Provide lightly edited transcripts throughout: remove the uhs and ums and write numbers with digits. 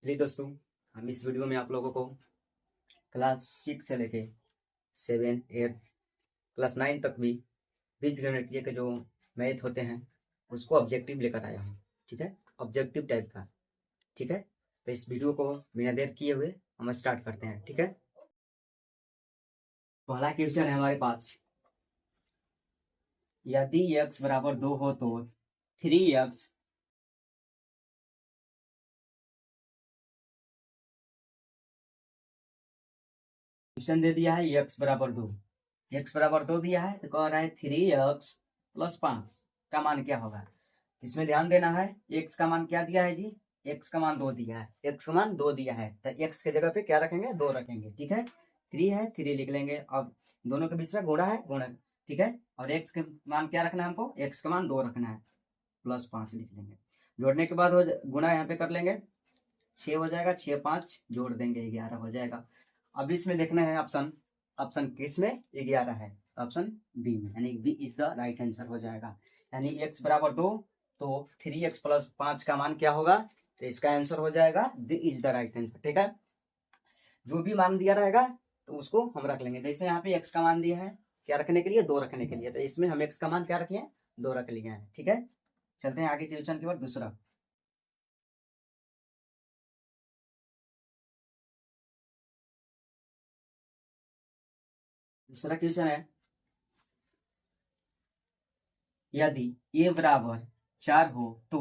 चलिए दोस्तों, हम इस वीडियो में आप लोगों को क्लास 6 से लेके 7, 8, क्लास 9 तक भी बीजगणितीय के जो मैथ होते हैं उसको ऑब्जेक्टिव लेकर आया हूँ। ठीक है, ऑब्जेक्टिव टाइप का। ठीक है, तो इस वीडियो को बिना देर किए हुए हम स्टार्ट करते हैं। ठीक है, पहला क्वेश्चन है हमारे पास। यदि x बराबर 2 हो तो 3x क्वेश्चन दे दिया है x बराबर 2, x बराबर 2 दिया है तो कह रहा है 3x प्लस 5 का मान क्या होगा। इसमें ध्यान देना है, x का मान क्या दिया है जी, x का मान 2 दिया है, x का मान 2 दिया है तो x के जगह पे क्या रखेंगे, 2 रखेंगे। ठीक है, 3 है 3 लिख लेंगे। अब दोनों के बीच में गुणा है, गुणा। ठीक है, और x के मान क्या रखना है हमको, x का मान 2 रखना है, प्लस 5 लिख लेंगे। जोड़ने के बाद गुणा यहाँ पे कर लेंगे, 6 हो जाएगा, 6 5 जोड़ देंगे 11 हो जाएगा। अब इसमें देखना है ऑप्शन, ऑप्शन किस में, 11 है, ऑप्शन बी में, यानी B is the right answer हो जाएगा। यानी x बराबर 2 तो 3x प्लस 5 का मान क्या होगा, तो इसका आंसर हो जाएगा B is the right answer. ठीक है, जो भी मान दिया रहेगा तो उसको हम रख लेंगे। जैसे यहाँ पे x का मान दिया है क्या रखने के लिए, 2 रखने के लिए, तो इसमें हम x का मान क्या रखे हैं, 2 रख लिए हैं। ठीक है, चलते हैं आगे क्वेश्चन की ओर। दूसरा दूसरा क्वेश्चन है, यदि a बराबर 4 हो तो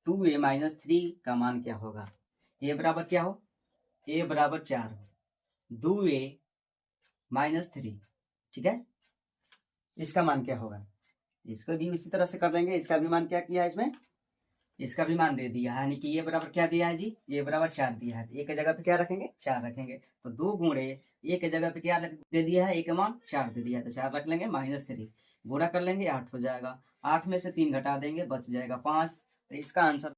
2a माइनस 3 का मान क्या होगा। a बराबर क्या हो, a बराबर 4 हो, 2a माइनस 3। ठीक है, इसका मान क्या होगा, इसको भी उसी तरह से कर देंगे। इसका भी मान क्या किया है इसमें, इसका भी मान दे दिया है, यानी कि a बराबर क्या दिया है जी, a बराबर 4 दिया है तो a के जगह पे क्या रखेंगे, 4 रखेंगे। तो 2 गुणे a के जगह पे क्या दे दिया है, a का मान 4 दे दिया है तो 4 रख लेंगे, माइनस 3 गुणा कर लेंगे, 8 हो जाएगा। 8 में से 3 घटा देंगे, बच जाएगा 5। तो इसका आंसर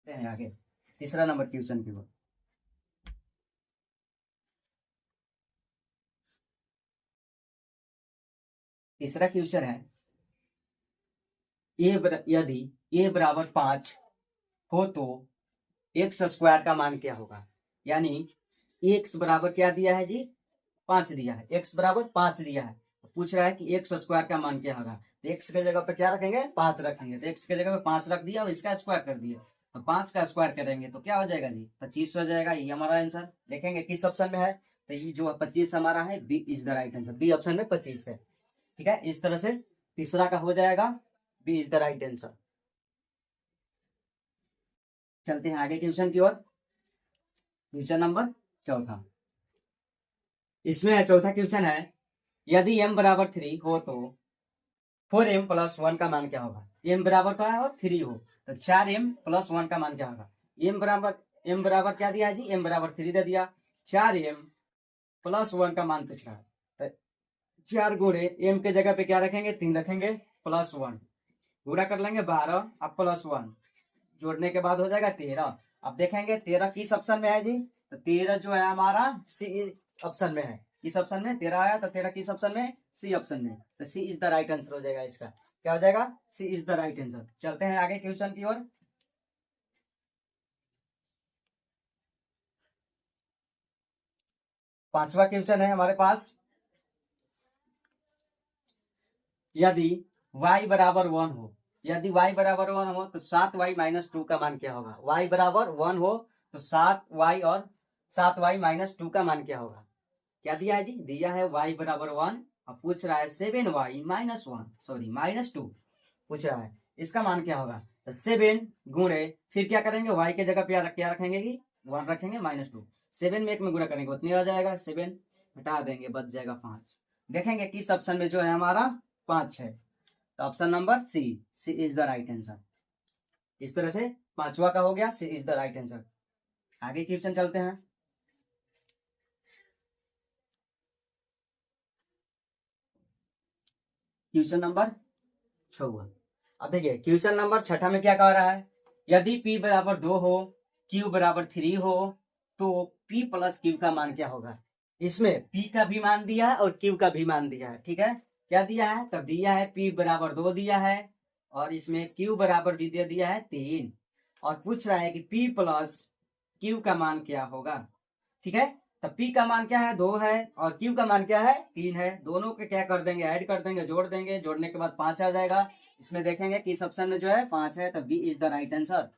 है आगे तीसरा नंबर क्वेश्चन की ओर। तीसरा क्वेश्चन है, यदि a बराबर 5 हो तो एक्स स्क्वायर का मान क्या होगा। यानी एक्स बराबर क्या दिया है जी, 5 दिया है, एक्स बराबर 5 दिया है, पूछ रहा है कि एक्स स्क्वायर का मान क्या होगा। तो एक्स के जगह पे क्या रखेंगे, 5 रखेंगे, तो एक्स के जगह पे 5 रख दिया और इसका स्क्वायर कर दिया। तो 5 का स्क्वायर करेंगे तो क्या हो जाएगा जी, 25 हो जाएगा। ये हमारा आंसर, देखेंगे किस ऑप्शन में है, तो ये जो 25 हमारा है, B is the right answer, B option में 25 है। ठीक है, इस तरह से तीसरा का हो जाएगा B is the right answer. चलते हैं आगे क्वेश्चन की ओर। क्वेश्चन नंबर चौथा, इसमें चौथा क्वेश्चन है, यदि m बराबर 3 हो तो 4m प्लस 1 का मान क्या होगा। m बराबर क्या हो, 3 हो तो 4m प्लस 1 का मान क्या होगा। m बराबर क्या दिया है जी, m बराबर 3 दे दिया, 4m प्लस 1 का मान पूछ रहा है। तो 4 गुणे m के जगह पे क्या रखेंगे, 3 रखेंगे, प्लस 1 गुणा कर लेंगे 12, अब प्लस 1 जोड़ने के बाद हो जाएगा 13। अब देखेंगे 13 किस ऑप्शन में है जी, तो 13 जो है हमारा सी ऑप्शन में है। किस ऑप्शन में 13 आया, तो 13 किस ऑप्शन में, सी ऑप्शन में, तो सी इज द राइट आंसर हो जाएगा। इसका क्या हो जाएगा, C is the right answer. चलते हैं आगे क्वेश्चन की ओर। पांचवा क्वेश्चन है हमारे पास, यदि y बराबर 1 हो, यदि y बराबर 1 हो तो 7y माइनस 2 का मान क्या होगा। y बराबर 1 हो तो 7y और 7y माइनस 2 का मान क्या होगा। क्या दिया है जी, दिया है y बराबर 1, अब पूछ रहा है 7y माइनस 1, सॉरी माइनस 2 पूछ रहा है, इसका मान क्या होगा। तो 7 गुणे फिर क्या करेंगे, y के जगह पे क्या रखेंगे कि 1 रखेंगे, माइनस 2, 7 में 1 में गुणा करेंगे उतनी आ जाएगा, 7 हटा देंगे बच जाएगा 5। देखेंगे किस ऑप्शन में जो है हमारा 5 है, तो option number C, C is the right answer. इस तरह से पांचवा का हो गया, C is the right answer. आगे क्वेश्चन चलते हैं। Question number 6। अब देखिए क्वेश्चन नंबर 6 में क्या कह रहा है, यदि p बराबर 2 हो, q बराबर 3 हो तो p प्लस q का मान क्या होगा। इसमें p का भी मान दिया है और q का भी मान दिया है। ठीक है, क्या दिया है, तब दिया है p बराबर 2 दिया है, और इसमें क्यू बराबर भी दे दिया है 3 और पूछ रहा है कि पी प्लस क्यू का मान क्या होगा। ठीक है, तो पी का मान क्या है 2 है और क्यू का मान क्या है 3 है। दोनों के क्या कर देंगे, ऐड कर देंगे, जोड़ देंगे, जोड़ने के बाद 5 आ जाएगा। इसमें देखेंगे किस ऑप्शन में जो है 5 है, तो B is the right answer.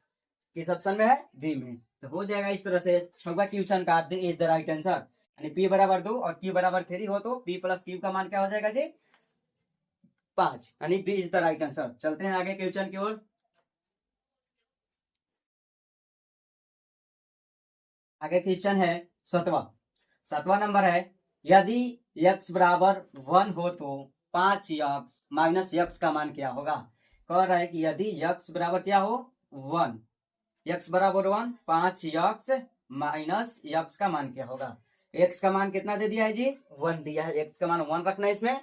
किस ऑप्शन में है, बी में। तो हो जाएगा इस तरह से 6वां क्वेश्चन का B is the right answer. यानी पी बराबर 2 और क्यू बराबर 3 हो तो पी प्लस क्यू का मान क्या हो जाएगा जी 5, यानी B is the right answer. चलते हैं आगे क्वेश्चन की ओर। आगे क्वेश्चन है 7वां नंबर है, यदि x बराबर 1 हो तो 5x माइनस x का मान क्या होगा। कह रहा है कि यदि x बराबर क्या हो 1, x बराबर 1, 5x माइनस x का मान क्या होगा। x का मान कितना दे दिया है जी 1 दिया है, x का मान 1 रखना है इसमें।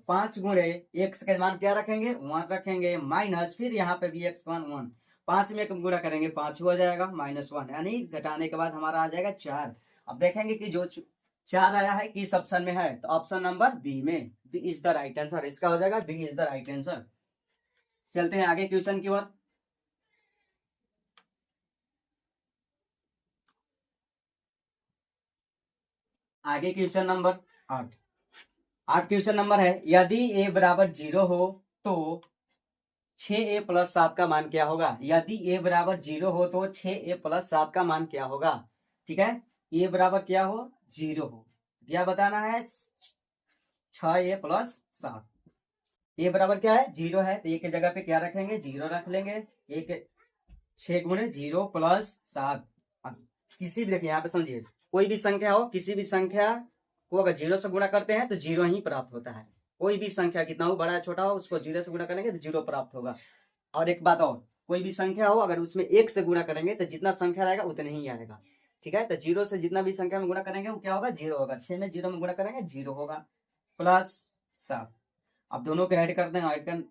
5 गुणे x का मान क्या रखेंगे 1 रखेंगे, माइनस फिर यहाँ पे भी x का मान 1, 5 में गुणा करेंगे 5 हो जाएगा -1, यानी घटाने के बाद हमारा आ जाएगा 4। अब देखेंगे कि जो 4 आया है किस ऑप्शन में है, तो ऑप्शन नंबर बी में, B is the right answer. इसका हो जाएगा B is the right answer. चलते हैं आगे क्वेश्चन की ओर। आगे क्वेश्चन नंबर 8 क्वेश्चन नंबर है, यदि a बराबर 0 हो तो 6a प्लस 7 का मान क्या होगा। यदि a बराबर 0 हो तो 6a प्लस 7 का मान क्या होगा। ठीक है, a बराबर क्या हो 0 हो, क्या बताना है 6a प्लस 7। a बराबर क्या है 0 है, तो a के जगह पे क्या रखेंगे 0 रख लेंगे। एक 6 गुणे 0 प्लस 7। अब किसी भी, देखिए यहाँ पे समझिए, कोई भी संख्या हो, किसी भी संख्या को अगर 0 से गुणा करते हैं तो 0 ही प्राप्त होता है। कोई भी संख्या कितना हो, बड़ा या छोटा हो, उसको 0 से गुणा करेंगे तो 0 प्राप्त होगा। और एक बात और, कोई भी संख्या हो अगर उसमें 1 से गुणा करेंगे तो जितना संख्या रहेगा उतने ही आएगा। ठीक है, तो 0 से जितना भी संख्या में गुणा करेंगे वो क्या होगा 0 होगा। 6 में 0 में गुणा करेंगे 0 होगा, प्लस 7। अब दोनों को ऐड कर दें, ऐड कर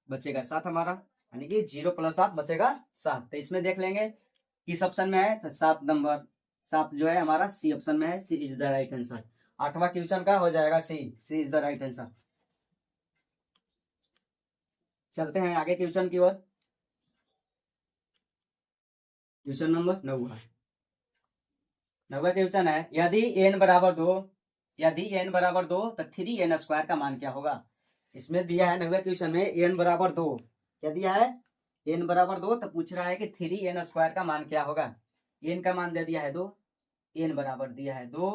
बचेगा 7 हमारा, यानी कि 0 प्लस 7 बचेगा 7। तो इसमें देख लेंगे किस ऑप्शन में है, तो 7 नंबर 7 जो है हमारा सी ऑप्शन में है, C is the right answer. 8वां क्वेश्चन का हो जाएगा C is the right answer. चलते हैं आगे क्वेश्चन की ओर। क्वेश्चन नंबर 9वां क्वेश्चन है, यदि n बराबर 2, यदि n बराबर 2 तो 3n स्क्वायर का मान क्या होगा। इसमें दिया है 9वें क्वेश्चन में n बराबर 2, क्या दिया है n बराबर 2, तो पूछ रहा है कि 3n स्क्वायर का मान क्या होगा। n का मान दे दिया है 2, n बराबर दिया है 2,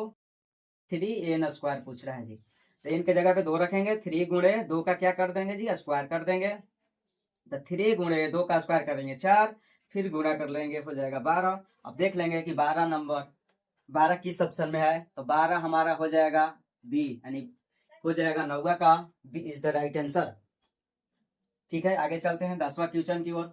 3n स्क्वायर पूछ रहा है जी। तो n के जगह पे 2 रखेंगे, 3 गुणे 2 का क्या कर देंगे जी स्क्वायर कर देंगे। तो 3 गुणे 2 का स्क्वायर करेंगे 4, फिर गुणा कर लेंगे हो जाएगा 12। अब देख लेंगे कि 12 नंबर 12 किस ऑप्शन में है, तो 12 हमारा हो जाएगा बी, यानी हो जाएगा 9वां का B is the right answer. ठीक है, आगे चलते हैं 10वां क्वेश्चन की ओर।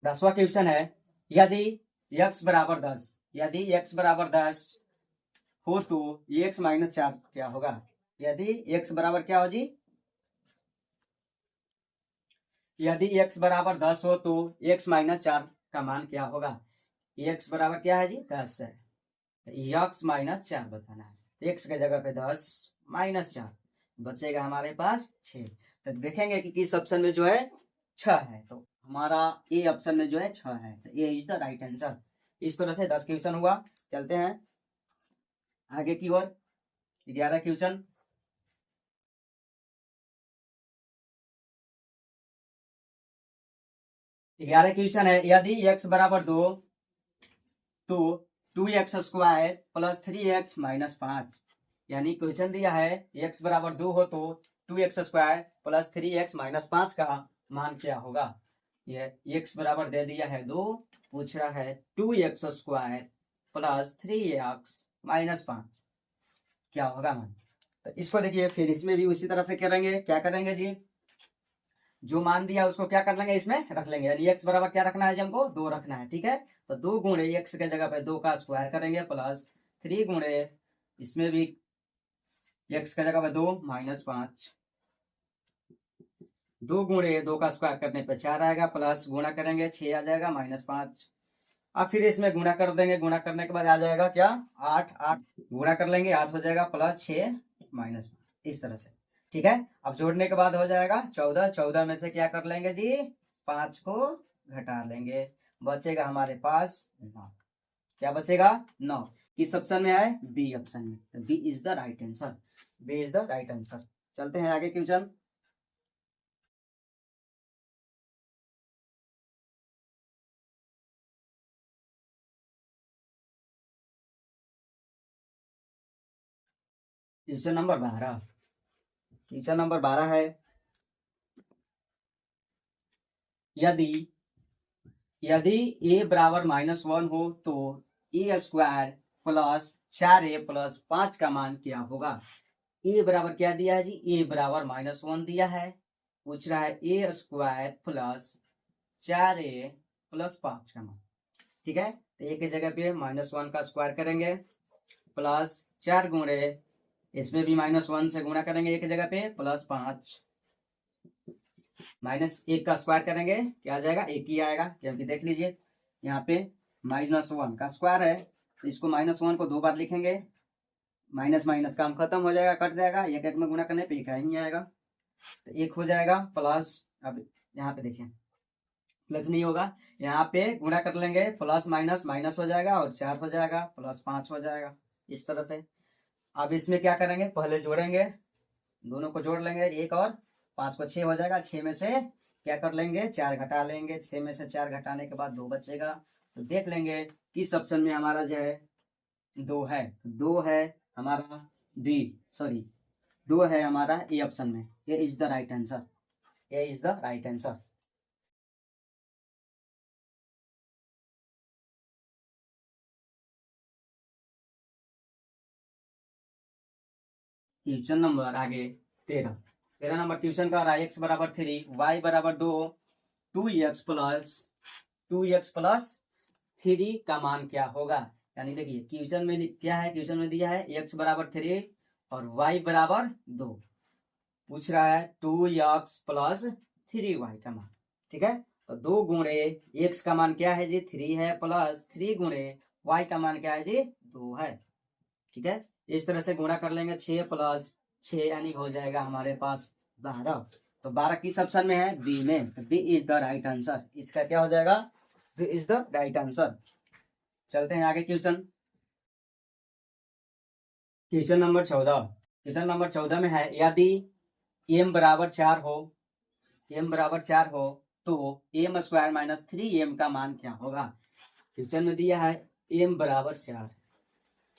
10वां क्वेश्चन है, यदि x बराबर 10, यदि x बराबर 10 हो तो x माइनस 4 क्या होगा। यदि x बराबर क्या हो जी, यदि x बराबर 10 हो तो x माइनस 4 का मान क्या होगा। x बराबर क्या है जी 10 है, x माइनस 4 बताना है। x के जगह पे 10 माइनस 4 बचेगा हमारे पास 6। तो देखेंगे कि किस ऑप्शन में जो है 6 है, तो हमारा ए ऑप्शन में जो है 6 है, तो ए इज द राइट आंसर। इस तरह से 10 क्वेश्चन हुआ। चलते हैं आगे की ओर। 11 क्वेश्चन, 11 क्वेश्चन है, यदि x बराबर 2 तो 2x square plus 3x minus 5, यानी क्वेश्चन दिया है x बराबर 2 हो तो 2x square plus 3x minus 5 का मान क्या होगा। ये x बराबर दे दिया है 2, पूछ रहा है 2x square plus 3x minus 5 क्या होगा मान। तो इसको देखिए, फिर इसमें भी उसी तरह से करेंगे, क्या करेंगे जी, जो मान दिया उसको क्या कर लेंगे इसमें रख लेंगे, यानी x बराबर क्या रखना है जी हमको 2 रखना है। ठीक है, तो 2 गुणे x के जगह पे 2 का स्क्वायर करेंगे प्लस 3 गुणे इसमें भी x के जगह पे 2 माइनस 5, 2 गुणे 2 का स्क्वायर करने पे 4 आएगा, प्लस गुणा करेंगे 6 आ जाएगा माइनस 5, अब फिर इसमें गुणा कर देंगे, गुणा करने के बाद आ जाएगा क्या 8, 8 गुणा कर लेंगे 8 हो जाएगा प्लस 6 माइनस, इस तरह से। ठीक है, अब जोड़ने के बाद हो जाएगा 14, 14 में से क्या कर लेंगे जी 5 को घटा लेंगे, बचेगा हमारे पास 9। क्या बचेगा 9। किस ऑप्शन में है बी ऑप्शन में, तो B is the right answer, B is the right answer. चलते हैं आगे question. Question number 12, question number 12 है, यदि यदि a बराबर -1 हो तो a square plus 4a plus 5 का मान क्या होगा। a बराबर क्या दिया है जी, a बराबर -1 दिया है, पूछ रहा है a square plus 4a plus 5 का मान। ठीक है, तो a की जगह पे -1 का स्क्वायर करेंगे प्लस 4 गुणे, इसमें भी -1 से गुणा करेंगे a की जगह पे प्लस 5 -1 का स्क्वायर करेंगे क्या आ जाएगा 1 ही आएगा, क्योंकि देख लीजिए यहाँ पे -1 का स्क्वायर है, तो इसको -1 को 2 बार लिखेंगे, माइनस माइनस काम खत्म हो जाएगा, कट जाएगा, एक एक में गुणा करने पे एक ही आएगा, तो 1 हो जाएगा प्लस, अब यहाँ पे देखिए प्लस नहीं होगा, यहाँ पे गुणा कर लेंगे प्लस माइनस माइनस हो जाएगा और 4 हो जाएगा प्लस 5 हो जाएगा, इस तरह से। अब इसमें क्या करेंगे, पहले जोड़ेंगे, दोनों को जोड़ लेंगे, 1 और 5 को 6 हो जाएगा, 6 में से क्या कर लेंगे 4 घटा लेंगे, 6 में से 4 घटाने के बाद 2 बचेगा, तो देख लेंगे किस ऑप्शन में हमारा जो है 2 है, 2 है हमारा बी, सॉरी 2 है हमारा ए ऑप्शन में, A is the right answer, A is the right answer. Question number आगे 13, 13 नंबर क्वेश्चन का रहा है x बराबर 3 y बराबर 2 2x प्लस 3 का मान क्या होगा। यानी देखिए क्वेश्चन में क्या है, क्वेश्चन में दिया है x बराबर 3 और y बराबर 2, पूछ रहा है 2x प्लस 3y का मान। ठीक है, तो 2 गुणे x का मान क्या है जी 3 है, प्लस 3 गुणे y का मान क्या है जी 2 है। ठीक है, इस तरह से गुणा कर लेंगे 6 प्लस 6 यानी हो जाएगा हमारे पास 12, तो 12 किस ऑप्शन में है बी में, तो B is the right answer, इसका क्या हो जाएगा B is the right answer. चलते हैं आगे question, question number 14, question number 14 में है यदि m बराबर 4 हो, m बराबर 4 हो तो m स्क्वायर माइनस 3m का मान क्या होगा। क्वेश्चन में दिया है m बराबर 4,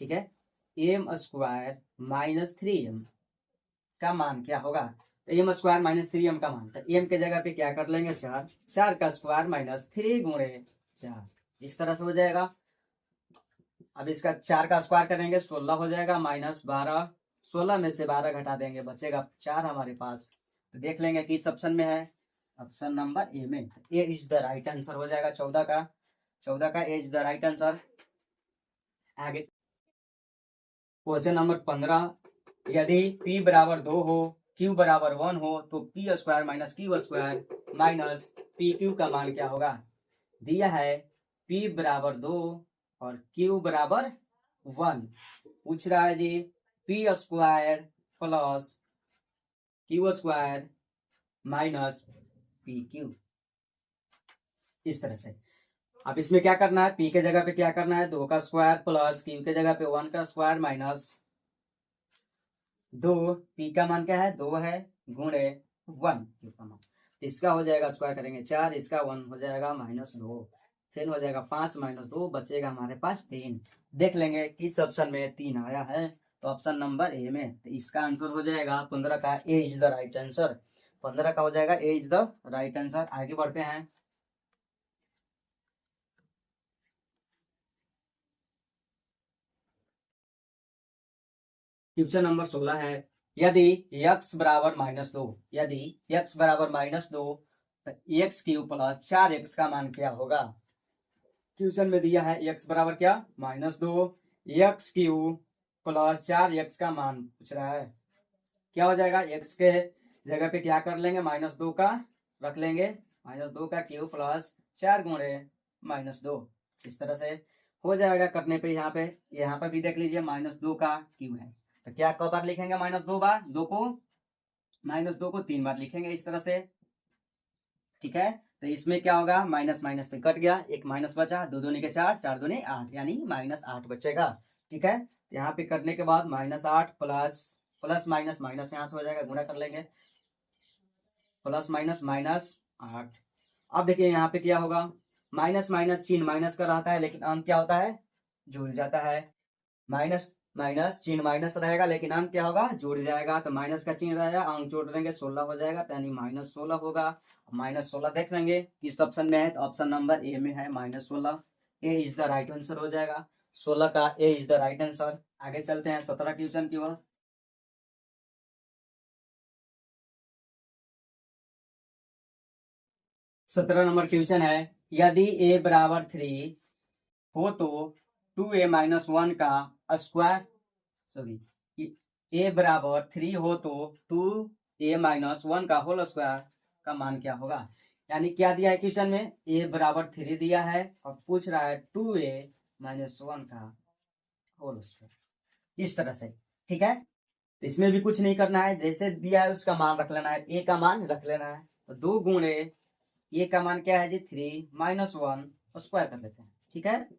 ठीक है, m स्क्वायर माइनस 3m का मान क्या होगा, तो एम स्क्वायर माइनस 3m का मान, तो एम के जगह पे क्या कर लेंगे 4, 4 का स्क्वायर माइनस 3 गुणे 4, इस तरह से हो जाएगा। अब इसका 4 का स्क्वायर करेंगे 16 हो जाएगा, माइनस 12, 16 में से 12 घटा देंगे बचेगा 4 हमारे पास, तो देख लेंगे किस ऑप्शन में है, ऑप्शन नंबर ए में, A is the right answer हो जाएगा 14 का, 14 का ए इज द राइट आंसर। आगे क्वेश्चन नंबर 15, यदि p बराबर 2 हो q बराबर 1 हो तो p square minus Q square minus P Q का मान क्या होगा। दिया है p बराबर 2 और q बराबर 1, पूछ रहा है जी p square plus Q square minus P Q, इस तरह से। अब इसमें क्या करना है, p के जगह पे क्या करना है 2 का स्क्वायर प्लस q के जगह पे 1 का स्क्वायर माइनस 2, p का मान क्या है 2 है, गुणे 1 q का मान, इसका हो जाएगा स्क्वायर करेंगे 4, इसका 1 हो जाएगा -2, फिर हो जाएगा 5 - 2 बचेगा हमारे पास 3। देख लेंगे किस ऑप्शन में 3 आया है, तो ऑप्शन नंबर ए में, तो इसका आंसर हो जाएगा 15 का ए इज द राइट आंसर, 15 का हो जाएगा ए इज द राइट आंसर। आगे बढ़ते हैं, क्वेश्चन नंबर 16 है, यदि x बराबर -2, यदि x बराबर -2 तो x क्यूब प्लस 4x का मान क्या होगा। क्वेश्चन में दिया है x बराबर क्या -2, x क्यूब प्लस 4x का मान पूछ रहा है, क्या हो जाएगा x के जगह पे क्या कर लेंगे -2 का रख लेंगे, -2 का क्यूब प्लस 4 गुणे -2, इस तरह से हो जाएगा करने पे। यहाँ पे भी देख लीजिए -2 का क्यूब है, तो क्या कब बार लिखेंगे -2 बार, -2 को 3 बार लिखेंगे इस तरह से, ठीक है। तो इसमें क्या होगा, माइनस माइनस पे कट गया, एक माइनस बचा, 2 दूनी के 4, 4 दूनी 8, यानी -8 बचेगा, ठीक है। तो यहाँ पे करने के बाद -8 प्लस प्लस माइनस माइनस यहाँ से हो जाएगा, गुणा कर लेंगे, प्लस माइनस -8। अब देखिए यहाँ पे क्या होगा, माइनस माइनस चिन्ह माइनस का रहता है, लेकिन अंक क्या होता है, जुड़ जाता है। माइनस माइनस चिन्ह माइनस रहेगा, लेकिन अंक क्या होगा, जुड़ जाएगा। तो माइनस का चिन्ह रहेगा, अंक जोड़ देंगे, 16 हो जाएगा, तो यानी -16 होगा। -16 देख लेंगे किस ऑप्शन में है, तो ऑप्शन नंबर ए में है -16। ए इज द राइट आंसर हो जाएगा, 16 का ए इज द राइट आंसर। आगे चलते हैं 17 क्वेश्चन की ओर। 17 नंबर क्वेश्चन है, यदि a बराबर 3 हो तो 2a-1 का स्क्वायर, सॉरी, a बराबर 3 हो तो 2a-1 का होल स्क्वायर का मान क्या होगा। यानी क्या दिया है क्वेश्चन में, a बराबर 3 दिया है और पूछ रहा है 2a-1 का होल स्क्वायर, इस तरह से, ठीक है। तो इसमें भी कुछ नहीं करना है, जैसे दिया है उसका मान रख लेना है, a का मान रख लेना है। तो 2 गुणे ये का मान क्या है जी, 3 -1 स्क्वायर कर लेते हैं, ठीक है।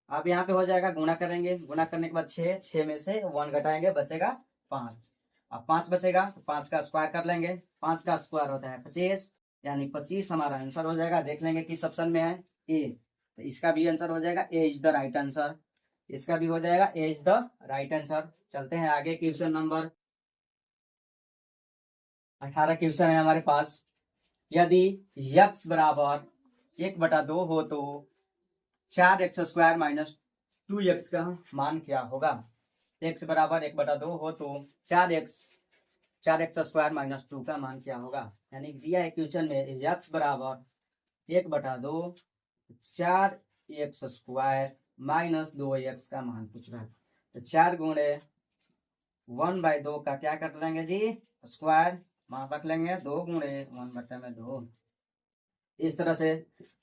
अब यहाँ पे हो जाएगा, गुणा करेंगे, गुणा करने के बाद 6 में से 1 घटाएंगे, बचेगा 5। अब 5 बचेगा तो 5 का स्क्वायर कर लेंगे, 5 का स्क्वायर होता है 25, यानी 25 हमारा आंसर हो जाएगा। देख लेंगे किस ऑप्शन में है, ए, तो इसका भी आंसर हो जाएगा, ए इज द राइट आंसर। इसका भी हो जाएगा, ए इज द राइट आंसर। चलते हैं आगे, क्वेश्चन नंबर 18 क्वेश्चन है हमारे पास। यदि x बराबर 1/2 हो तो 4x² - 2x का मान क्या होगा। x बराबर 1/2 हो तो 4x² - 2 का मान क्या होगा। यानी दिया है क्वेश्चन में x बराबर 1/2 4x² - 2x का मान पूछ रहा है। तो 4 गुणे 1/2 का क्या कर लेंगे जी, स्क्वायर, मान रख लेंगे, 2 गुणे 1/2, इस तरह से।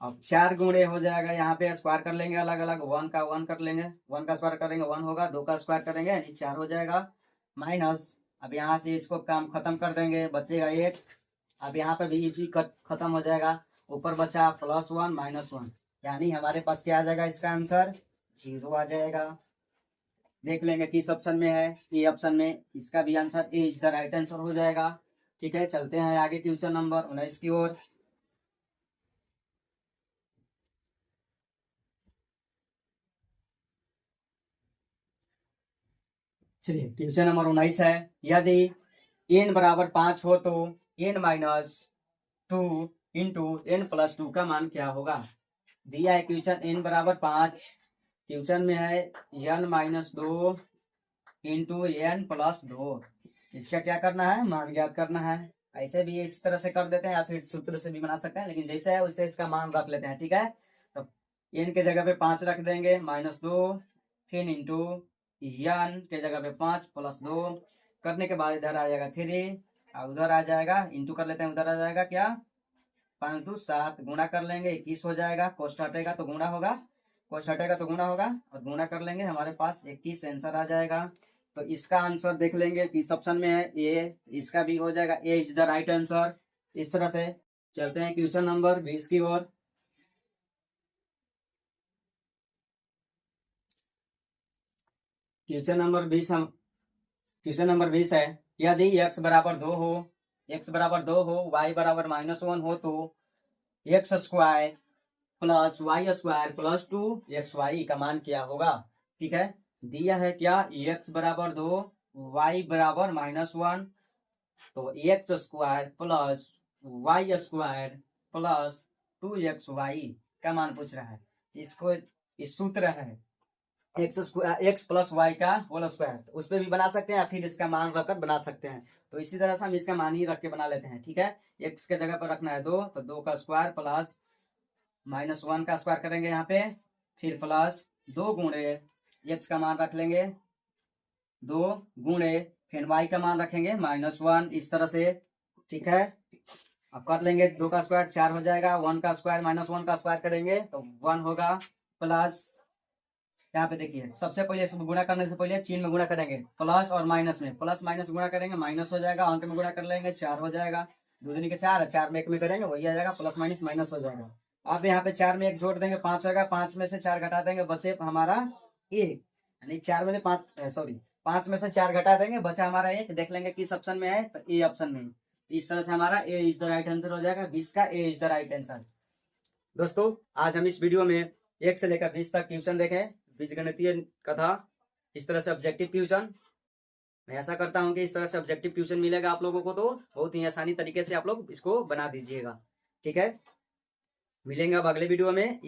अब 4 गुणे हो जाएगा, यहाँ पे स्क्वायर कर लेंगे अलग अलग, 1 का 1 कर लेंगे, 1 का स्क्वायर करेंगे 1 होगा, 2 का स्क्वायर करेंगे यानी 4 हो जाएगा, माइनस। अब यहाँ से इसको काम खत्म कर देंगे, बचेगा 1। अब यहाँ पे भी इजी खत्म हो जाएगा, ऊपर बचा +1 -1, यानी हमारे पास क्या आ जाएगा, इसका आंसर 0 आ जाएगा। देख लेंगे किस ऑप्शन में है, ए ऑप्शन में, इसका भी answer A is the right answer हो जाएगा, ठीक है। चलते हैं आगे क्वेश्चन नंबर 19 की ओर। चलिए, क्वेश्चन नंबर 19 है, यदि n बराबर 5 हो तो n-2 इंटू n+2 का मान क्या होगा। दिया है क्वेश्चन n बराबर 5, क्वेश्चन में है n-2 इंटू n+2, इसका क्या करना है, मान ज्ञात करना है। ऐसे भी इस तरह से कर देते हैं या फिर सूत्र से भी बना सकते हैं, लेकिन जैसे है उससे इसका मान रख लेते हैं, ठीक है। तो n के जगह पे 5 रख देंगे, -2, फिर इंटू n के जगह पे 5 + 2 करने के बाद इधर आ जाएगा 3 और उधर आ जाएगा, इंटू कर लेते हैं, उधर आ जाएगा क्या, 5 2 7, गुणा कर लेंगे 21 हो जाएगा, कोष्ट हटेगा तो गुणा होगा, कोष्ट हटेगा तो गुणा होगा, और गुणा कर लेंगे, हमारे पास 21 आंसर आ जाएगा। तो इसका आंसर देख लेंगे किस ऑप्शन में है, ए, इसका भी हो जाएगा, ए इज द राइट आंसर। इस तरह से चलते हैं क्वेश्चन नंबर 20 की ओर। क्वेश्चन नंबर 20 है, यदि x बराबर 2 हो, y बराबर -1 हो तो x² + y² + 2xy का मान क्या होगा, ठीक है। दिया है क्या, x बराबर 2, y बराबर -1, तो x² + y² + 2xy का मान पूछ रहा है। इसको, इस सूत्र है x + y का होल स्क्वायर, तो उस पर भी बना सकते हैं या फिर इसका मान रखकर बना सकते हैं। तो इसी तरह से हम इसका मान ही रख के बना लेते हैं, ठीक है। x के जगह पर रखना है 2, तो 2 का स्क्वायर प्लस -1 का स्क्वायर करेंगे यहाँ पे, फिर प्लस 2 गुणे x का मान रख लेंगे 2 गुणे फिर y का मान रखेंगे -1, इस तरह से, ठीक है। अब कर लेंगे, 2 का स्क्वायर 4 हो जाएगा, 1 का स्क्वायर -1 का स्क्वायर करेंगे तो 1 होगा, प्लस, यहाँ पे देखिए सबसे पहले इसमें गुणा करने से पहले चिन्ह में गुणा करेंगे, प्लस और माइनस में, प्लस माइनस गुणा करेंगे, माइनस हो जाएगा, अंक में गुणा कर लेंगे, 4 हो जाएगा, 2 दूनी के 4, 4 में 1 में करेंगे वही आ जाएगा, प्लस माइनस माइनस हो जाएगा। अब यहाँ पे 4 में 1 जोड़ देंगे, 5 होगा, 5 में से 4 घटा देंगे, बचे हमारा 1, यानी 4 में से 5 सॉरी 5 में से 4 घटा देंगे, बचा हमारा 1, देख लेंगे किस ऑप्शन में है, तो ए ऑप्शन में। इस तरह से हमारा ए इज द राइट आंसर हो जाएगा, 20 का ए इज द राइट आंसर। दोस्तों आज हम इस वीडियो में 1 से लेकर 20 तक क्वेश्चन देखें, बीजगणितीय कथा, इस तरह से ऑब्जेक्टिव क्वेश्चन। मैं ऐसा करता हूं कि इस तरह से ऑब्जेक्टिव क्वेश्चन मिलेगा आप लोगों को तो बहुत ही आसानी तरीके से आप लोग इसको बना दीजिएगा, ठीक है। मिलेंगे अब अगले वीडियो में इस